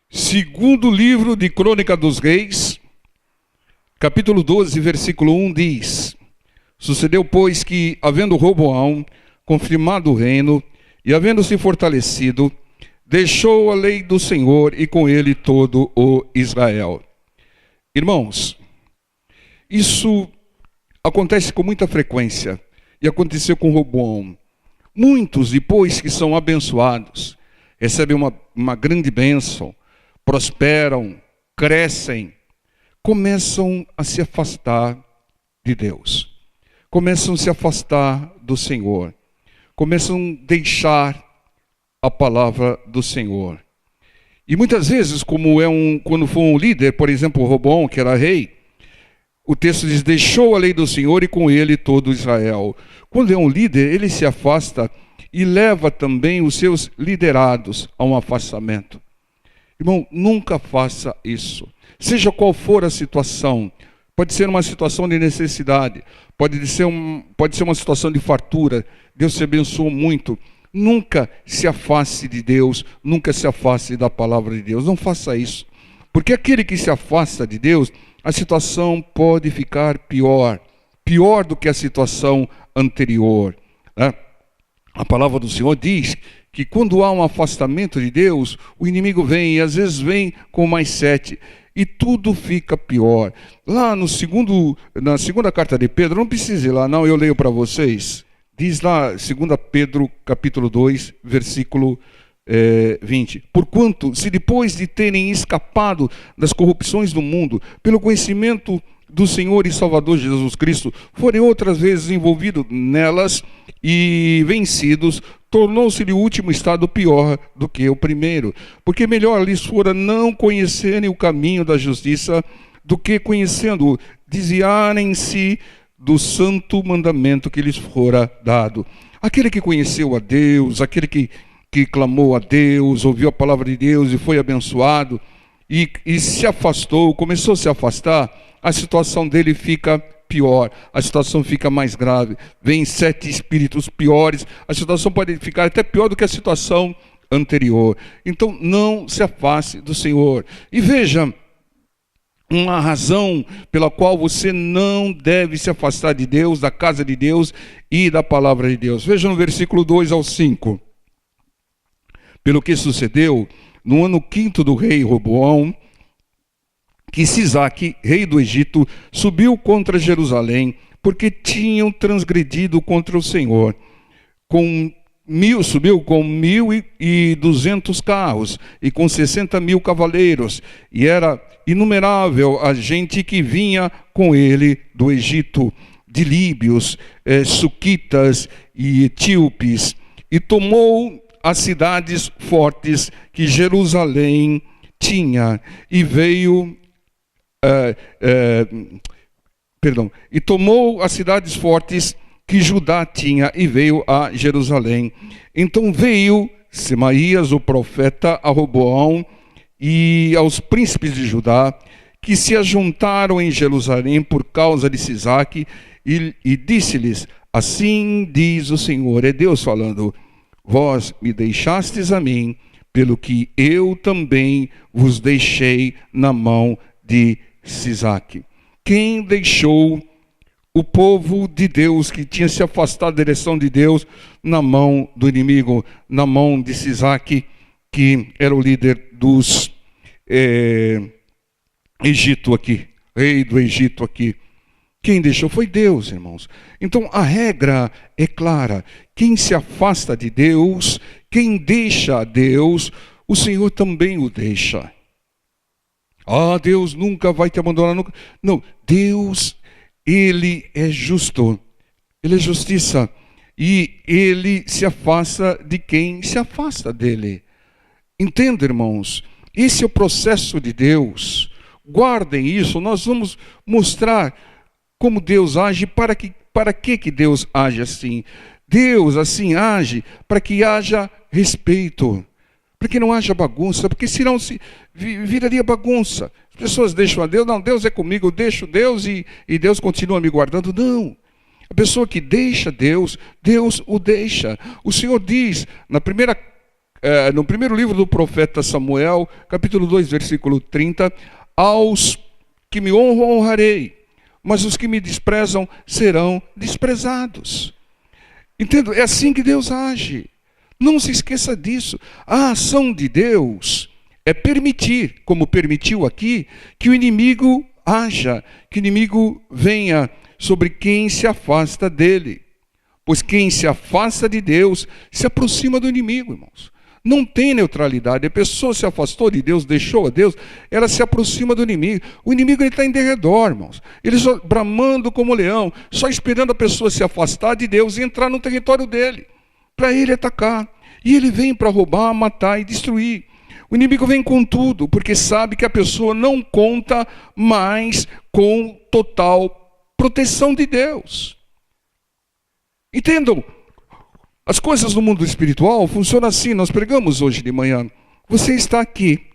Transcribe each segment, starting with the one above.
Segundo livro de Crônica dos Reis, capítulo 12, versículo 1 diz: Sucedeu, pois, que, havendo Roboão confirmado o reino e havendo se fortalecido, deixou a lei do Senhor e com ele todo o Israel. Irmãos, isso acontece com muita frequência e aconteceu com Roboão. Muitos, depois que são abençoados, recebem uma grande bênção, prosperam, crescem, começam a se afastar de Deus, começam a se afastar do Senhor, começam a deixar a palavra do Senhor. E muitas vezes, quando foi um líder, por exemplo, Roboão, que era rei, o texto diz: deixou a lei do Senhor e com ele todo Israel. Quando é um líder, ele se afasta e leva também os seus liderados a um afastamento. Irmão, nunca faça isso. Seja qual for a situação, pode ser uma situação de necessidade, pode ser uma situação de fartura, Deus te abençoou muito. Nunca se afaste de Deus, nunca se afaste da palavra de Deus. Não faça isso. Porque aquele que se afasta de Deus, a situação pode ficar pior do que a situação anterior, né? A palavra do Senhor diz que quando há um afastamento de Deus, o inimigo vem, e às vezes vem com mais 7, e tudo fica pior. Lá na segunda carta de Pedro, não precisa ir lá não, eu leio para vocês. Diz lá, 2 Pedro, capítulo 2, versículo 20. Porquanto, se depois de terem escapado das corrupções do mundo, pelo conhecimento do Senhor e Salvador Jesus Cristo, forem outras vezes envolvidos nelas e vencidos, tornou-se-lhe o último estado pior do que o primeiro. Porque melhor lhes fora não conhecerem o caminho da justiça, do que conhecendo-o, desviarem-se do santo mandamento que lhes fora dado. Aquele que conheceu a Deus, aquele que clamou a Deus, ouviu a palavra de Deus e foi abençoado, e se afastou, começou a se afastar, a situação dele fica pior, a situação fica mais grave, vem 7 espíritos piores, a situação pode ficar até pior do que a situação anterior. Então não se afaste do Senhor. E veja, uma razão pela qual você não deve se afastar de Deus, da casa de Deus e da palavra de Deus. Veja no versículo 2 ao 5. Pelo que sucedeu no ano 5º do rei Roboão, que Sisaque, rei do Egito, subiu contra Jerusalém, porque tinham transgredido contra o Senhor. Subiu com 1.200 carros e com 60.000 cavaleiros, e era inumerável a gente que vinha com ele do Egito, de líbios, suquitas e etíopes, e tomou as cidades fortes que Jerusalém tinha, e tomou as cidades fortes que Judá tinha e veio a Jerusalém. Então veio Semaías, o profeta, a Roboão e aos príncipes de Judá, que se ajuntaram em Jerusalém por causa de Sisaque, e disse-lhes: assim diz o Senhor, é Deus falando: vós me deixastes a mim, pelo que eu também vos deixei na mão de Sisaque. Quem deixou o povo de Deus, que tinha se afastado da direção de Deus, na mão do inimigo, na mão de Sisaque, que era o líder dos Egito aqui, rei do Egito aqui. Quem deixou foi Deus, irmãos. Então a regra é clara: quem se afasta de Deus, quem deixa a Deus, o Senhor também o deixa. Deus nunca vai te abandonar, nunca. Não, Deus, Ele é justo, Ele é justiça, e Ele se afasta de quem se afasta dEle. Entenda, irmãos, esse é o processo de Deus. Guardem isso, nós vamos mostrar como Deus age, para que Deus age assim. Deus assim age para que haja respeito, para que não haja bagunça, porque senão viraria bagunça. As pessoas deixam a Deus, não, Deus é comigo, eu deixo Deus e Deus continua me guardando. Não, a pessoa que deixa Deus, Deus o deixa. O Senhor diz na primeira no primeiro livro do profeta Samuel, capítulo 2, versículo 30, aos que me honram, honrarei, mas os que me desprezam serão desprezados. Entendo? É assim que Deus age. Não se esqueça disso. A ação de Deus é permitir, como permitiu aqui, que o inimigo haja, que o inimigo venha sobre quem se afasta dele. Pois quem se afasta de Deus se aproxima do inimigo, irmãos. Não tem neutralidade. A pessoa se afastou de Deus, deixou a Deus, ela se aproxima do inimigo. O inimigo está em derredor, irmãos. Ele só bramando como leão, só esperando a pessoa se afastar de Deus e entrar no território dele, para ele atacar. E ele vem para roubar, matar e destruir. O inimigo vem com tudo, porque sabe que a pessoa não conta mais com total proteção de Deus. Entendam? As coisas no mundo espiritual funcionam assim. Nós pregamos hoje de manhã. Você está aqui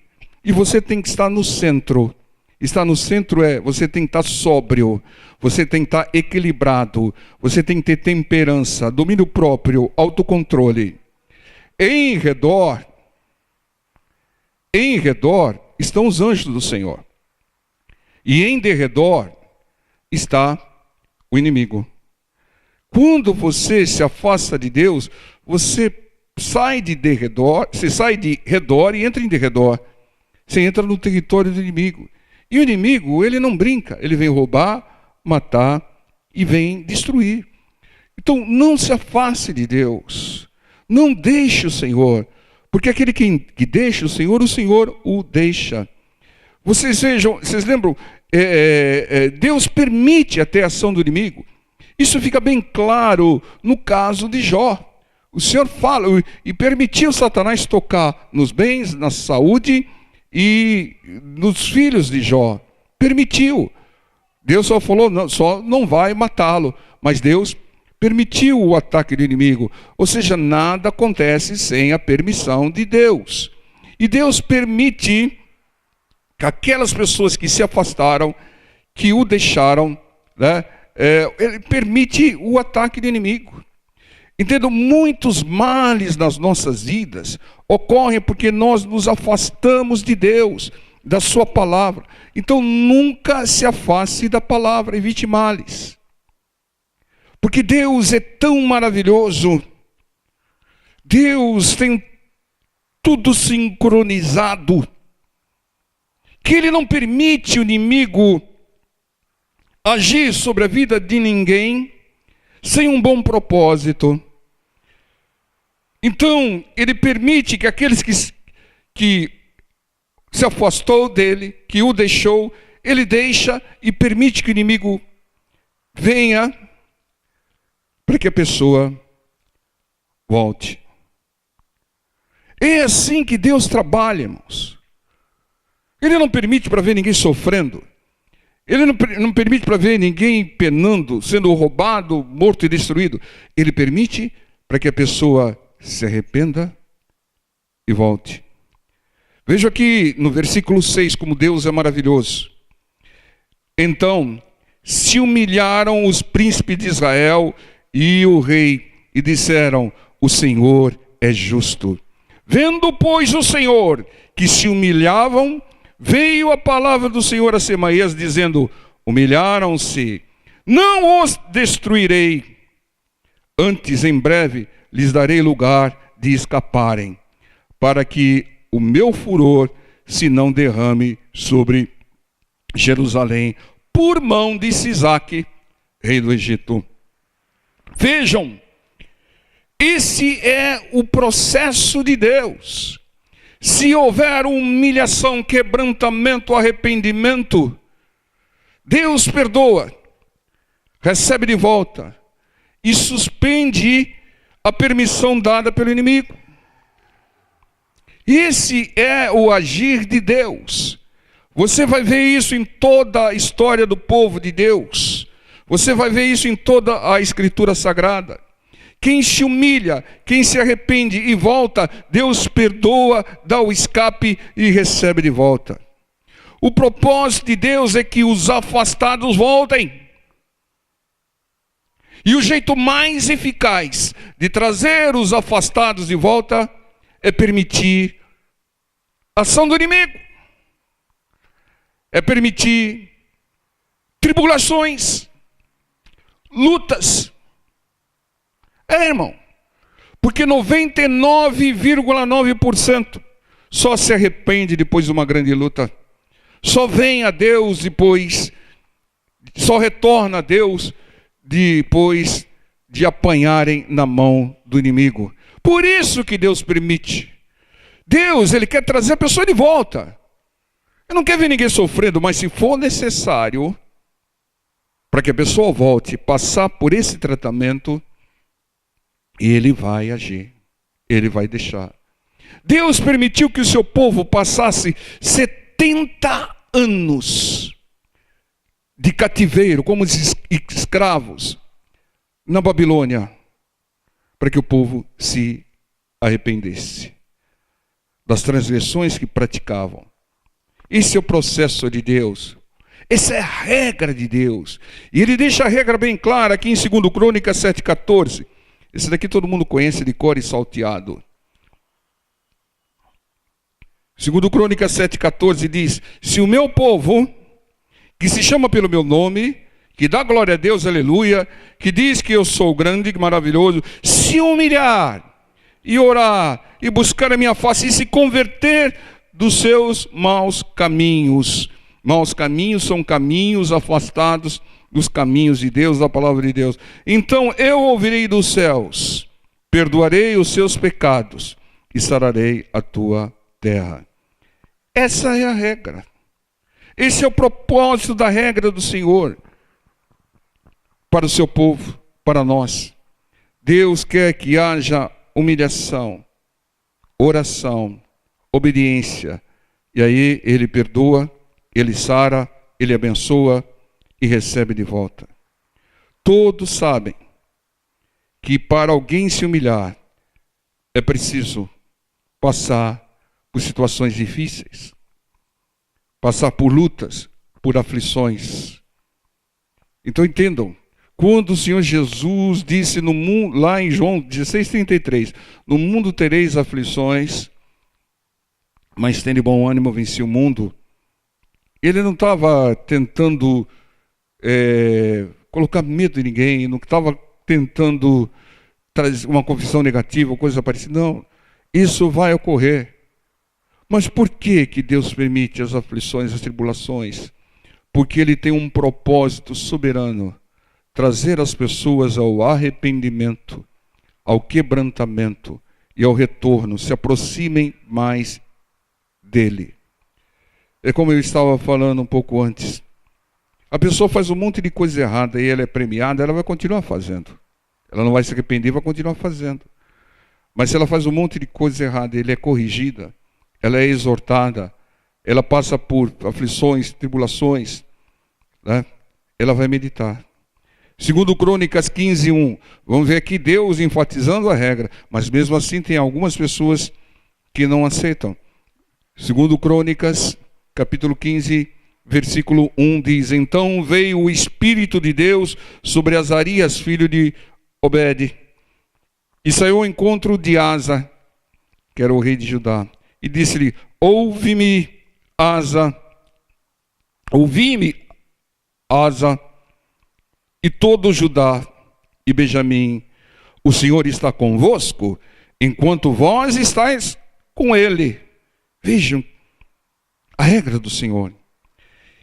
e você tem que estar no centro. Estar no centro você tem que estar sóbrio, você tem que estar equilibrado, você tem que ter temperança, domínio próprio, autocontrole. Em redor estão os anjos do Senhor. E em derredor está o inimigo. Quando você se afasta de Deus, você sai de redor e entra em derredor. Você entra no território do inimigo. E o inimigo, ele não brinca. Ele vem roubar, matar e vem destruir. Então, não se afaste de Deus. Não deixe o Senhor. Porque aquele que deixa o Senhor o deixa. Vocês lembram? Deus permite até a ação do inimigo. Isso fica bem claro no caso de Jó. O Senhor fala e permitiu Satanás tocar nos bens, na saúde e nos filhos de Jó. Permitiu. Deus só falou, não vai matá-lo. Mas Deus permitiu o ataque do inimigo. Ou seja, nada acontece sem a permissão de Deus. E Deus permite que aquelas pessoas que se afastaram, que o deixaram, né? Ele permite o ataque do inimigo. Entendam, muitos males nas nossas vidas ocorrem porque nós nos afastamos de Deus, da sua palavra. Então nunca se afaste da palavra, evite males. Porque Deus é tão maravilhoso. Deus tem tudo sincronizado, que Ele não permite o inimigo agir sobre a vida de ninguém sem um bom propósito. Então, Ele permite que aqueles que se afastou dele, que o deixou, Ele deixa e permite que o inimigo venha para que a pessoa volte. É assim que Deus trabalha, irmãos. Ele não permite para ver ninguém sofrendo. Ele não permite para ver ninguém penando, sendo roubado, morto e destruído. Ele permite para que a pessoa se arrependa e volte. Veja aqui no versículo 6 como Deus é maravilhoso. Então, se humilharam os príncipes de Israel e o rei, e disseram: o Senhor é justo. Vendo, pois, o Senhor que se humilhavam, veio a palavra do Senhor a Semaías, dizendo: humilharam-se, não os destruirei, antes em breve lhes darei lugar de escaparem, para que o meu furor se não derrame sobre Jerusalém, por mão de Sisaque, rei do Egito. Vejam, esse é o processo de Deus. Se houver humilhação, quebrantamento, arrependimento, Deus perdoa, recebe de volta e suspende a permissão dada pelo inimigo. Esse é o agir de Deus. Você vai ver isso em toda a história do povo de Deus. Você vai ver isso em toda a Escritura Sagrada. Quem se humilha, quem se arrepende e volta, Deus perdoa, dá o escape e recebe de volta. O propósito de Deus é que os afastados voltem. E o jeito mais eficaz de trazer os afastados de volta é permitir a ação do inimigo. É permitir tribulações, lutas. Irmão, porque 99,9% só se arrepende depois de uma grande luta. Só vem a Deus depois, só retorna a Deus depois de apanharem na mão do inimigo. Por isso que Deus permite. Deus, Ele quer trazer a pessoa de volta. Ele não quer ver ninguém sofrendo, mas se for necessário, para que a pessoa volte, passar por esse tratamento, Ele vai agir. Ele vai deixar. Deus permitiu que o seu povo passasse 70 anos de cativeiro, como escravos, na Babilônia, para que o povo se arrependesse das transgressões que praticavam. Esse é o processo de Deus. Essa é a regra de Deus. E Ele deixa a regra bem clara aqui em 2 Crônicas 7,14. Esse daqui todo mundo conhece de cor e salteado. 2 Crônicas 7,14 diz: se o meu povo, que se chama pelo meu nome, que dá glória a Deus, aleluia, que diz que eu sou grande e maravilhoso, se humilhar e orar e buscar a minha face e se converter dos seus maus caminhos. Maus caminhos são caminhos afastados dos caminhos de Deus, da palavra de Deus. Então eu ouvirei dos céus, perdoarei os seus pecados e sararei a tua terra. Essa é a regra. Esse é o propósito da regra do Senhor para o seu povo, para nós. Deus quer que haja humilhação, oração, obediência. E aí Ele perdoa, Ele sara, Ele abençoa e recebe de volta. Todos sabem que para alguém se humilhar é preciso passar por situações difíceis, passar por lutas, por aflições. Então entendam, quando o Senhor Jesus disse no mundo, lá em João 16,33, no mundo tereis aflições, mas tende bom ânimo, venci o mundo. Ele não estava tentando colocar medo em ninguém, não estava tentando trazer uma confissão negativa ou coisa parecida. Não, isso vai ocorrer. Mas por que Deus permite as aflições, as tribulações? Porque Ele tem um propósito soberano, trazer as pessoas ao arrependimento, ao quebrantamento e ao retorno, se aproximem mais dEle. É como eu estava falando um pouco antes. A pessoa faz um monte de coisa errada e ela é premiada, ela vai continuar fazendo. Ela não vai se arrepender, vai continuar fazendo. Mas se ela faz um monte de coisa errada e ela é corrigida, ela é exortada, ela passa por aflições, tribulações, né? Ela vai meditar. 2 Crônicas 15:1, vamos ver aqui Deus enfatizando a regra, mas mesmo assim tem algumas pessoas que não aceitam. 2 Crônicas, capítulo 15, versículo 1 diz: então veio o Espírito de Deus sobre Azarias, filho de Obed, e saiu ao encontro de Asa, que era o rei de Judá, e disse-lhe: ouve-me, Asa, e todo Judá e Benjamim, o Senhor está convosco, enquanto vós estáis com ele. Vejam a regra do Senhor.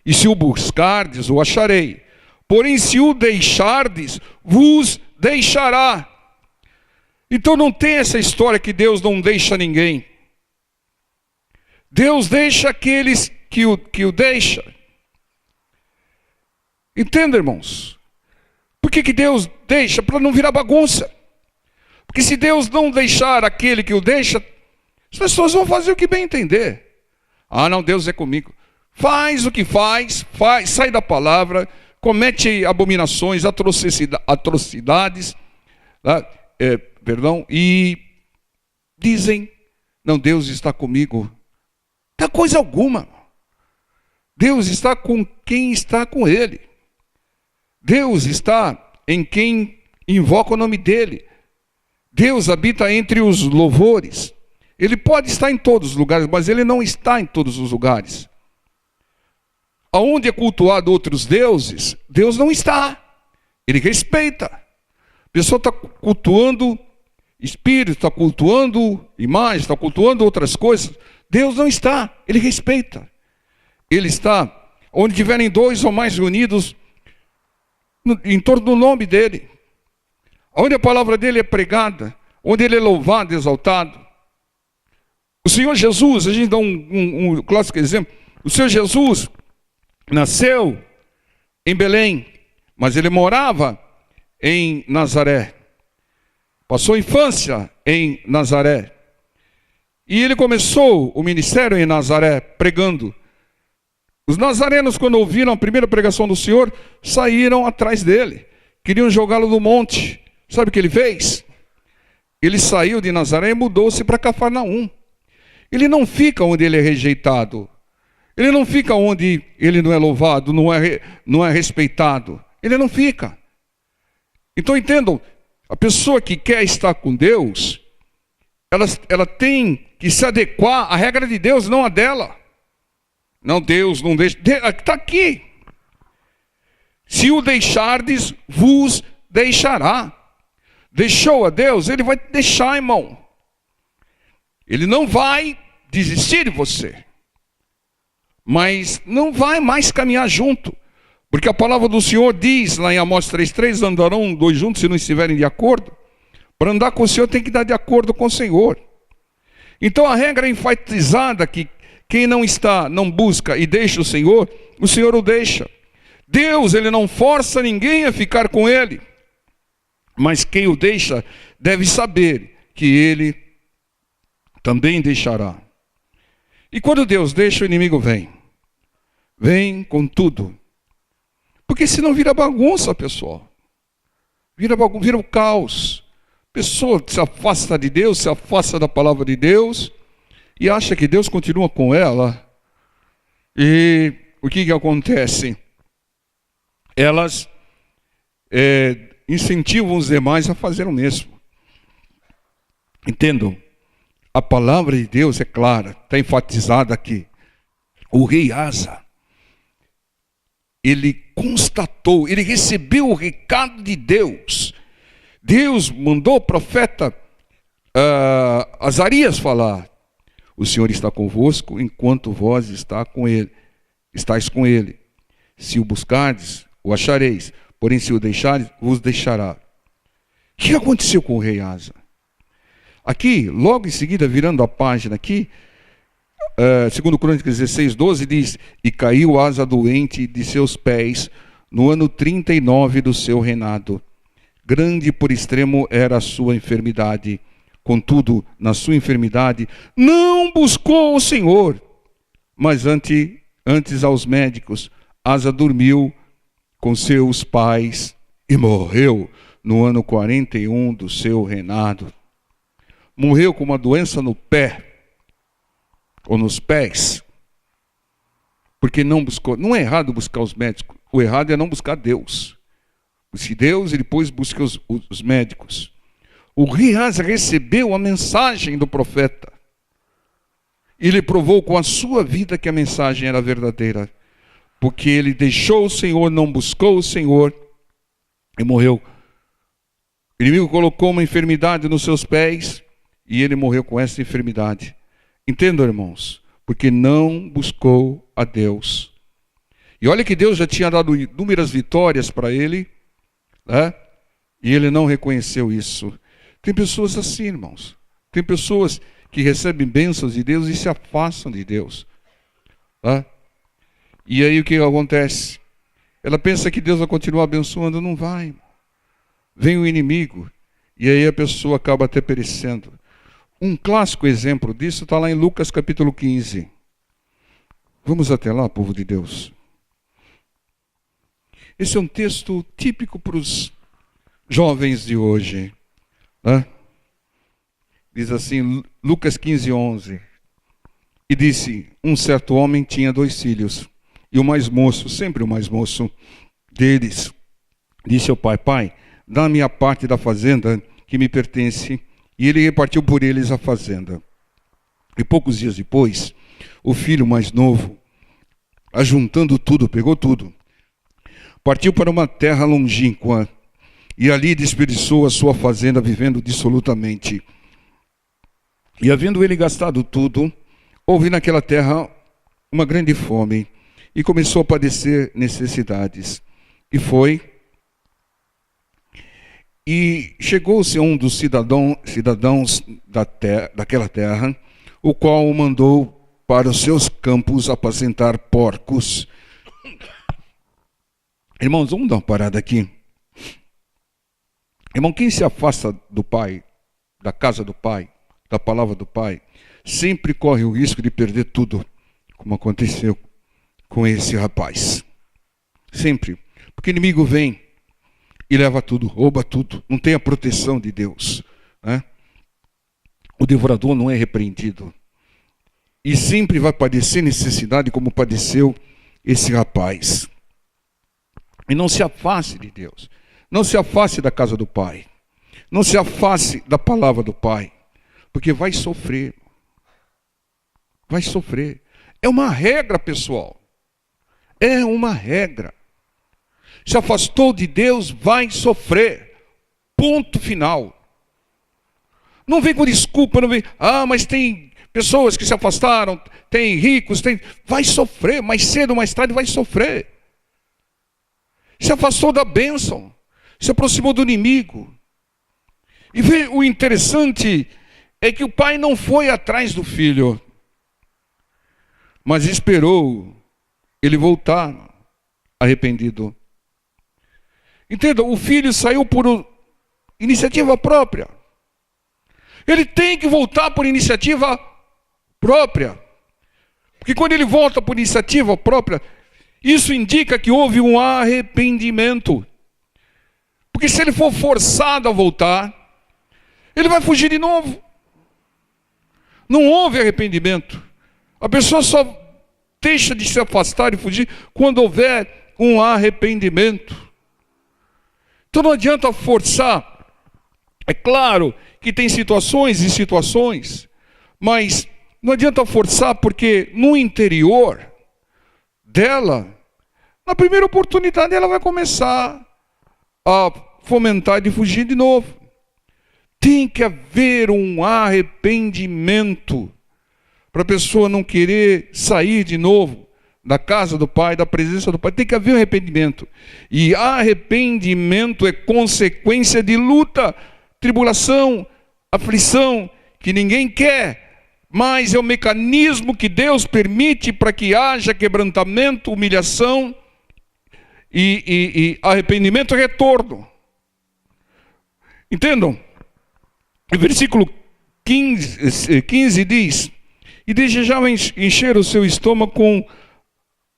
E se o buscardes, o acharei. Porém, se o deixardes, vos deixará. Então não tem essa história que Deus não deixa ninguém. Deus deixa aqueles que o deixam. Entenda, irmãos? Por que Deus deixa? Para não virar bagunça. Porque se Deus não deixar aquele que o deixa, as pessoas vão fazer o que bem entender. Ah, não, Deus é comigo. Faz o que faz, sai da palavra, comete abominações, atrocidades, e dizem: não, Deus está comigo. Não é coisa alguma. Deus está com quem está com Ele. Deus está em quem invoca o nome dEle. Deus habita entre os louvores. Ele pode estar em todos os lugares, mas ele não está em todos os lugares. Aonde é cultuado outros deuses, Deus não está. Ele respeita. A pessoa está cultuando espírito, está cultuando imagens, está cultuando outras coisas. Deus não está, ele respeita. Ele está onde tiverem dois ou mais reunidos em torno do nome dele. Onde a palavra dele é pregada, onde ele é louvado, exaltado. O Senhor Jesus, a gente dá um clássico exemplo. O Senhor Jesus nasceu em Belém, mas ele morava em Nazaré. Passou a infância em Nazaré. E ele começou o ministério em Nazaré, pregando. Os nazarenos, quando ouviram a primeira pregação do Senhor, saíram atrás dele. Queriam jogá-lo no monte. Sabe o que ele fez? Ele saiu de Nazaré e mudou-se para Cafarnaum. Ele não fica onde ele é rejeitado. Ele não fica onde ele não é louvado, não é respeitado. Ele não fica. Então entendam, a pessoa que quer estar com Deus, ela tem que se adequar à regra de Deus, não a dela. Não, Deus não deixa. Está aqui. Se o deixardes, vos deixará. Deixou a Deus, ele vai te deixar, irmão. Ele não vai desistir de você. Mas não vai mais caminhar junto. Porque a palavra do Senhor diz, lá em Amós 3,3, andarão dois juntos se não estiverem de acordo. Para andar com o Senhor tem que dar de acordo com o Senhor. Então a regra é enfatizada que quem não está, não busca e deixa o Senhor o deixa. Deus, ele não força ninguém a ficar com ele. Mas quem o deixa deve saber que ele também deixará. E quando Deus deixa, o inimigo vem. Vem com tudo. Porque senão vira bagunça, pessoal. Vira o caos. A pessoa se afasta de Deus, se afasta da palavra de Deus e acha que Deus continua com ela. E o que acontece? Elas incentivam os demais a fazer o mesmo. Entendam? A palavra de Deus é clara, está enfatizada aqui. O rei Asa, ele constatou, ele recebeu o recado de Deus. Deus mandou o profeta Azarias falar: o Senhor está convosco enquanto vós estáis com ele. Se o buscardes, o achareis. Porém, se o deixardes, vos deixará. O que aconteceu com o rei Asa? Aqui, logo em seguida, virando a página aqui, segundo Crônicas 16:12, diz: e caiu Asa doente de seus pés no ano 39 do seu reinado. Grande por extremo era a sua enfermidade. Contudo, na sua enfermidade, não buscou o Senhor, mas antes aos médicos. Asa dormiu com seus pais e morreu no ano 41 do seu reinado. Morreu com uma doença no pé, ou nos pés, porque não buscou. Não é errado buscar os médicos, o errado é não buscar Deus. Busque Deus e depois busque os médicos. O rei Asa recebeu a mensagem do profeta. Ele provou com a sua vida que a mensagem era verdadeira. Porque ele deixou o Senhor, não buscou o Senhor e morreu. O inimigo colocou uma enfermidade nos seus pés e ele morreu com essa enfermidade. Entendam, irmãos? Porque não buscou a Deus. E olha que Deus já tinha dado inúmeras vitórias para ele, né? E ele não reconheceu isso. Tem pessoas assim, irmãos. Tem pessoas que recebem bênçãos de Deus e se afastam de Deus. Né? E aí o que acontece? Ela pensa que Deus vai continuar abençoando, não vai. Vem o inimigo e aí a pessoa acaba até perecendo. Um clássico exemplo disso está lá em Lucas capítulo 15. Vamos até lá, povo de Deus. Esse é um texto típico para os jovens de hoje. Né? Diz assim, Lucas 15:11. E disse: um certo homem tinha 2 filhos. E o mais moço, sempre o mais moço deles, disse ao pai: pai, dá-me a parte da fazenda que me pertence. E ele repartiu por eles a fazenda. E poucos dias depois, o filho mais novo, ajuntando tudo, pegou tudo, partiu para uma terra longínqua e ali desperdiçou a sua fazenda, vivendo dissolutamente. E havendo ele gastado tudo, houve naquela terra uma grande fome e começou a padecer necessidades. E chegou-se a um dos cidadãos daquela terra, o qual o mandou para os seus campos apacentar porcos. Irmãos, vamos dar uma parada aqui. Irmão, quem se afasta do Pai, da casa do Pai, da palavra do Pai, sempre corre o risco de perder tudo, como aconteceu com esse rapaz. Sempre. Porque o inimigo vem e leva tudo, rouba tudo, não tem a proteção de Deus, né? O devorador não é repreendido. E sempre vai padecer necessidade, como padeceu esse rapaz. E não se afaste de Deus. Não se afaste da casa do Pai. Não se afaste da palavra do Pai. Porque vai sofrer. Vai sofrer. É uma regra, pessoal. É uma regra. Se afastou de Deus, vai sofrer. Ponto final. Não vem com desculpa, não vem. Mas tem pessoas que se afastaram, tem ricos, tem. Vai sofrer, mais cedo ou mais tarde vai sofrer. Se afastou da bênção, se aproximou do inimigo. E vê, o interessante é que o pai não foi atrás do filho, mas esperou ele voltar arrependido. Entenda, o filho saiu por iniciativa própria. Ele tem que voltar por iniciativa própria. Porque quando ele volta por iniciativa própria, isso indica que houve um arrependimento. Porque se ele for forçado a voltar, ele vai fugir de novo. Não houve arrependimento. A pessoa só deixa de se afastar e fugir quando houver um arrependimento. Então não adianta forçar. É claro que tem situações e situações, mas não adianta forçar, porque no interior dela, na primeira oportunidade, ela vai começar a fomentar de fugir de novo. Tem que haver um arrependimento para a pessoa não querer sair de novo da casa do Pai, da presença do Pai. Tem que haver um arrependimento. E arrependimento é consequência de luta, tribulação, aflição, que ninguém quer, mas é o mecanismo que Deus permite para que haja quebrantamento, humilhação e arrependimento e retorno. Entendam? O versículo 15 diz: e desejava encher o seu estômago com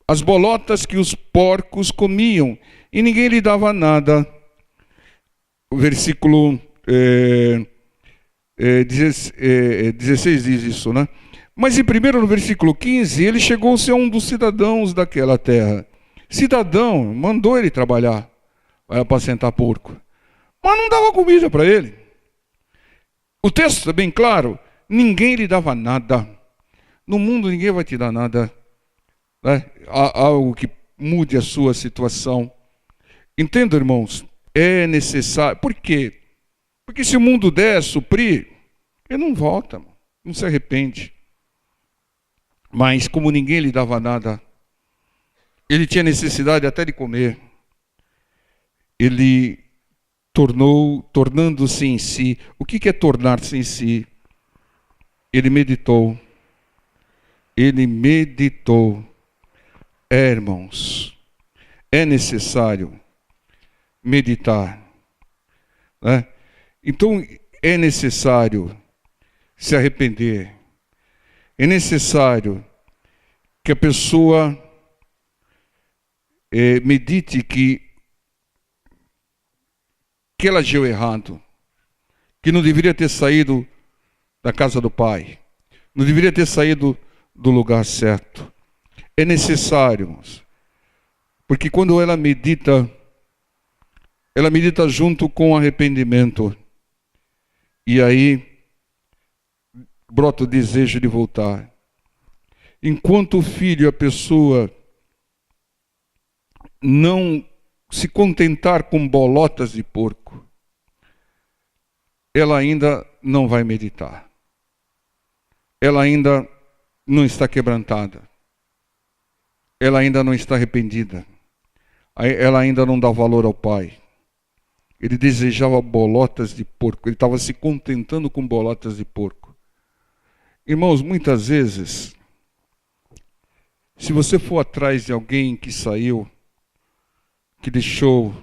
as bolotas que os porcos comiam, e ninguém lhe dava nada. O versículo 16 diz isso, né? Mas em primeiro, no versículo 15, ele chegou-se a um dos cidadãos daquela terra. Cidadão, mandou ele trabalhar, vai apacentar porco, mas não dava comida para ele. O texto é bem claro, ninguém lhe dava nada. No mundo ninguém vai te dar nada, né? Há algo que mude a sua situação. Entenda, irmãos, é necessário. Por quê? Porque se o mundo der suprir, ele não volta, não se arrepende. Mas como ninguém lhe dava nada, ele tinha necessidade até de comer. Ele tornando-se em si. O que é tornar-se em si? Ele meditou. Ele meditou. Irmãos, é necessário meditar, né? Então é necessário se arrepender. É necessário que a pessoa medite que ela agiu errado, que não deveria ter saído da casa do Pai, não deveria ter saído do lugar certo. É necessário, irmãos, porque quando ela medita junto com arrependimento. E aí brota o desejo de voltar. Enquanto o filho, a pessoa, não se contentar com bolotas de porco, ela ainda não vai meditar. Ela ainda não está quebrantada. Ela ainda não está arrependida. Ela ainda não dá valor ao pai. Ele desejava bolotas de porco. Ele estava se contentando com bolotas de porco. Irmãos, muitas vezes, se você for atrás de alguém que saiu, que deixou,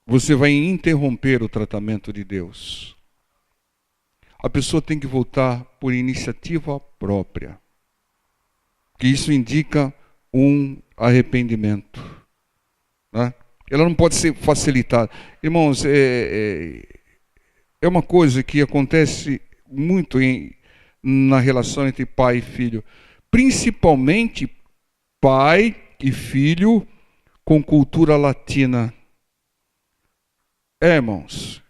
você vai interromper o tratamento de Deus. A pessoa tem que voltar por iniciativa própria. Que isso indica um arrependimento. Né? Ela não pode ser facilitada. Irmãos, é uma coisa que acontece muito na relação entre pai e filho. Principalmente pai e filho com cultura latina. Irmãos,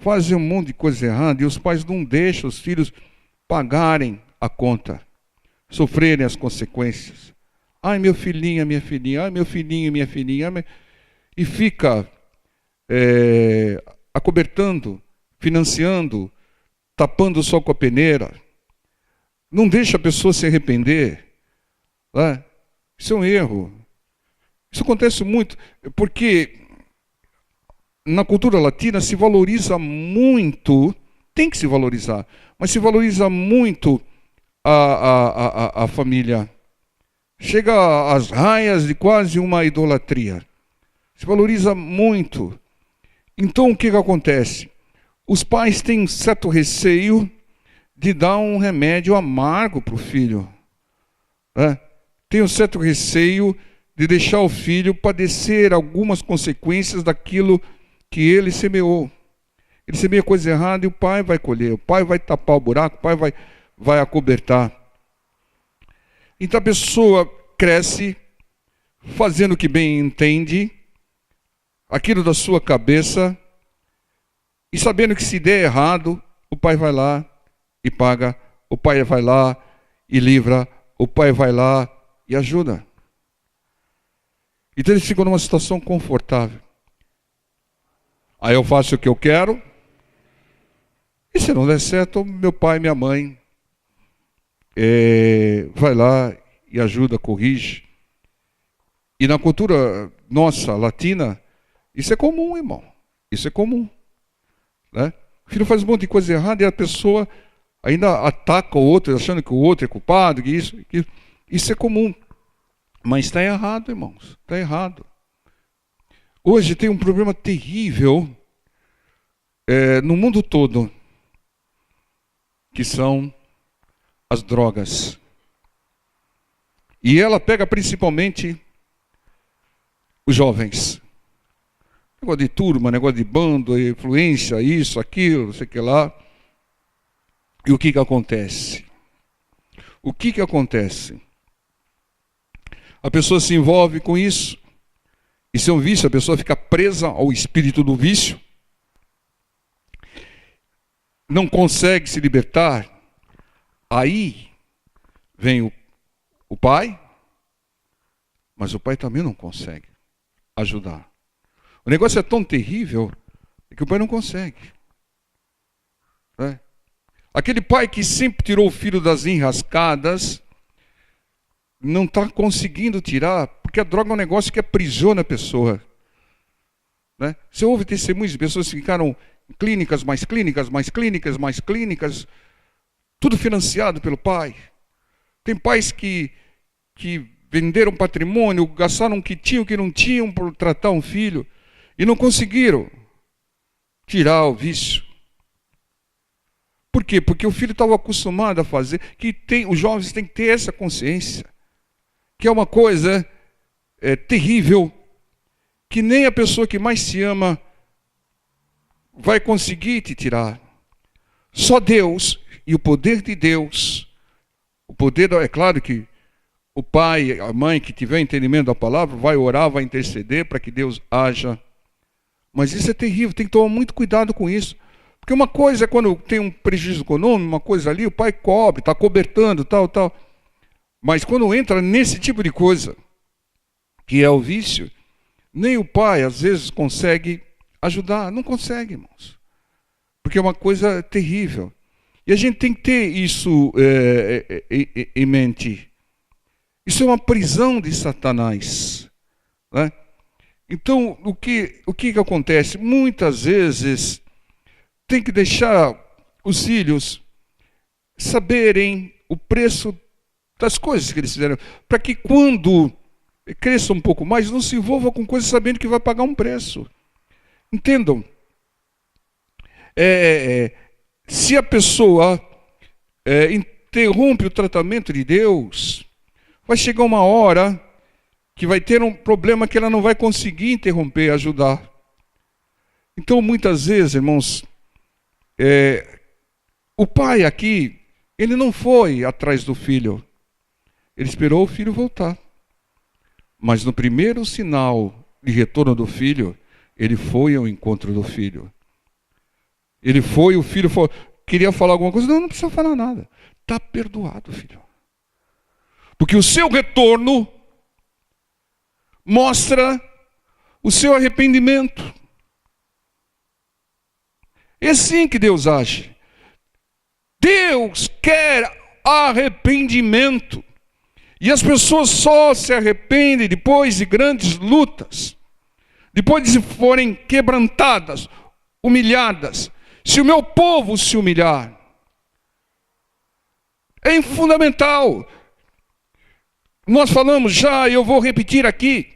fazem um monte de coisa errada e os pais não deixam os filhos pagarem a conta, sofrerem as consequências. Ai, meu filhinho, minha filhinha, ai, meu filhinho, minha filhinha. E fica acobertando, financiando, tapando o sol com a peneira. Não deixa a pessoa se arrepender. Né? Isso é um erro. Isso acontece muito, porque na cultura latina se valoriza muito, tem que se valorizar, mas se valoriza muito a família. Chega às raias de quase uma idolatria. Se valoriza muito. Então o que acontece? Os pais têm um certo receio de dar um remédio amargo para o filho. Né? Tem um certo receio de deixar o filho padecer algumas consequências daquilo que ele semeou. Ele semeia coisa errada e o pai vai colher. O pai vai tapar o buraco, o pai vai acobertar. Então a pessoa cresce fazendo o que bem entende, aquilo da sua cabeça, e sabendo que se der errado, o pai vai lá e paga, o pai vai lá e livra, o pai vai lá e ajuda. Então eles ficam numa situação confortável. Aí eu faço o que eu quero, e se não der certo, meu pai e minha mãe vai lá e ajuda, corrige. E na cultura nossa, latina, isso é comum, irmão. Isso é comum. Né? O filho faz um monte de coisa errada e a pessoa ainda ataca o outro, achando que o outro é culpado, que isso. Isso é comum. Mas está errado, irmãos. Está errado. Hoje tem um problema terrível no mundo todo, que são as drogas. E ela pega principalmente os jovens. Negócio de turma, negócio de bando, influência, isso, aquilo, não sei o que lá. E o que acontece? O que acontece? A pessoa se envolve com isso. Isso é um vício, a pessoa fica presa ao espírito do vício. Não consegue se libertar. Aí vem o pai, mas o pai também não consegue ajudar. O negócio é tão terrível que o pai não consegue. Né? Aquele pai que sempre tirou o filho das enrascadas, não está conseguindo tirar, porque a droga é um negócio que aprisiona a pessoa. Né? Você ouve testemunhos de pessoas que ficaram em clínicas, mais clínicas, mais clínicas, mais clínicas, tudo financiado pelo pai. Tem pais que venderam patrimônio, gastaram o que tinham, o que não tinham por tratar um filho, e não conseguiram tirar o vício. Por quê? Porque o filho estava acostumado a fazer, os jovens têm que ter essa consciência, que é uma coisa terrível, que nem a pessoa que mais se ama vai conseguir te tirar. Só Deus e o poder de Deus, é claro que o pai, a mãe que tiver entendimento da palavra, vai orar, vai interceder para que Deus haja. Mas isso é terrível, tem que tomar muito cuidado com isso. Porque uma coisa é quando tem um prejuízo econômico, uma coisa ali, o pai cobre, está cobertando, tal, tal. Mas quando entra nesse tipo de coisa, que é o vício, nem o pai, às vezes, consegue ajudar. Não consegue, irmãos. Porque é uma coisa terrível. E a gente tem que ter isso em mente. Isso é uma prisão de Satanás, né? Então, o que acontece? Muitas vezes, tem que deixar os filhos saberem o preço das coisas que eles fizeram, para que quando cresça um pouco mais, não se envolva com coisas sabendo que vai pagar um preço. Entendam? Se a pessoa interrompe o tratamento de Deus, vai chegar uma hora que vai ter um problema que ela não vai conseguir interromper, ajudar. Então, muitas vezes, irmãos, o pai aqui, ele não foi atrás do filho. Ele esperou o filho voltar. Mas no primeiro sinal de retorno do filho, ele foi ao encontro do filho. Ele foi, o filho falou, queria falar alguma coisa. Não precisa falar nada. Está perdoado, filho. Porque o seu retorno mostra o seu arrependimento. É assim que Deus age. Deus quer arrependimento. E as pessoas só se arrependem depois de grandes lutas. Depois de forem quebrantadas, humilhadas. Se o meu povo se humilhar. É fundamental. Nós falamos já, e eu vou repetir aqui.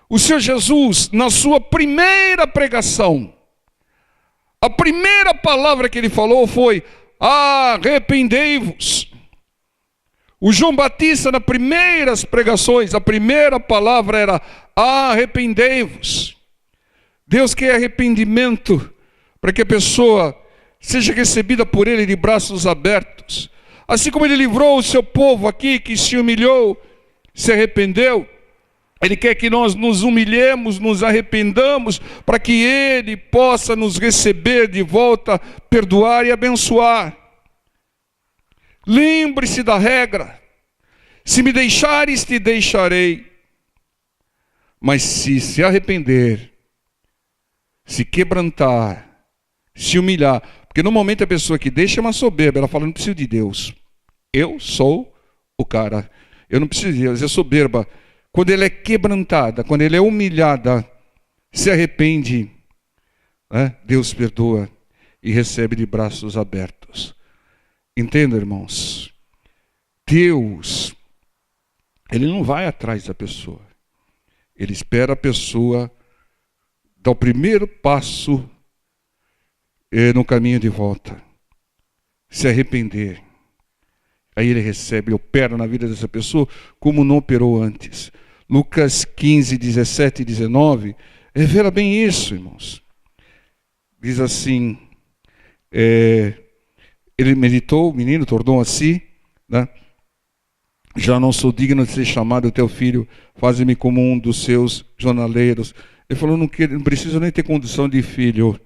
O Senhor Jesus, na sua primeira pregação, a primeira palavra que ele falou foi: arrependei-vos. O João Batista, nas primeiras pregações, a primeira palavra era: arrependei-vos. Deus quer arrependimento para que a pessoa seja recebida por ele de braços abertos. Assim como ele livrou o seu povo aqui, que se humilhou, se arrependeu, ele quer que nós nos humilhemos, nos arrependamos, para que ele possa nos receber de volta, perdoar e abençoar. Lembre-se da regra: se me deixares, te deixarei. Mas se arrepender, se quebrantar, se humilhar, porque normalmente a pessoa que deixa é uma soberba, ela fala: não preciso de Deus, eu sou o cara, eu não preciso de Deus, é soberba. Quando ela é quebrantada, quando ela é humilhada, se arrepende, né? Deus perdoa e recebe de braços abertos. Entenda, irmãos? Deus, ele não vai atrás da pessoa. Ele espera a pessoa dar o primeiro passo no caminho de volta. Se arrepender. Aí ele recebe, ele opera na vida dessa pessoa como não operou antes. Lucas 15, 17 e 19 revela bem isso, irmãos. Diz assim, ele meditou, o menino tornou a si, né? Já não sou digno de ser chamado teu filho, faze-me como um dos seus jornaleiros. Ele falou: não preciso nem ter condição de filho,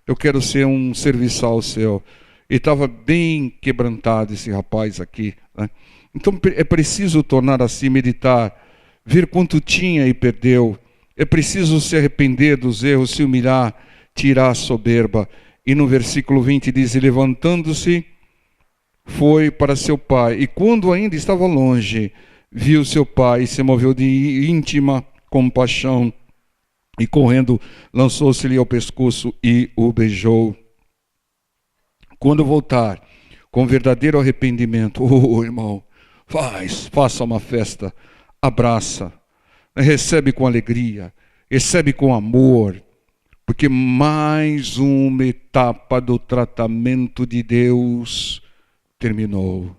eu quero ser um serviçal seu. E estava bem quebrantado esse rapaz aqui, né? Então é preciso tornar assim, meditar, ver quanto tinha e perdeu. É preciso se arrepender dos erros, se humilhar, tirar a soberba. E no versículo 20 diz: e levantando-se, foi para seu pai. E quando ainda estava longe, viu seu pai e se moveu de íntima compaixão. E correndo, lançou-se-lhe ao pescoço e o beijou. Quando voltar com verdadeiro arrependimento, irmão, faça uma festa, abraça, recebe com alegria, recebe com amor, porque mais uma etapa do tratamento de Deus terminou.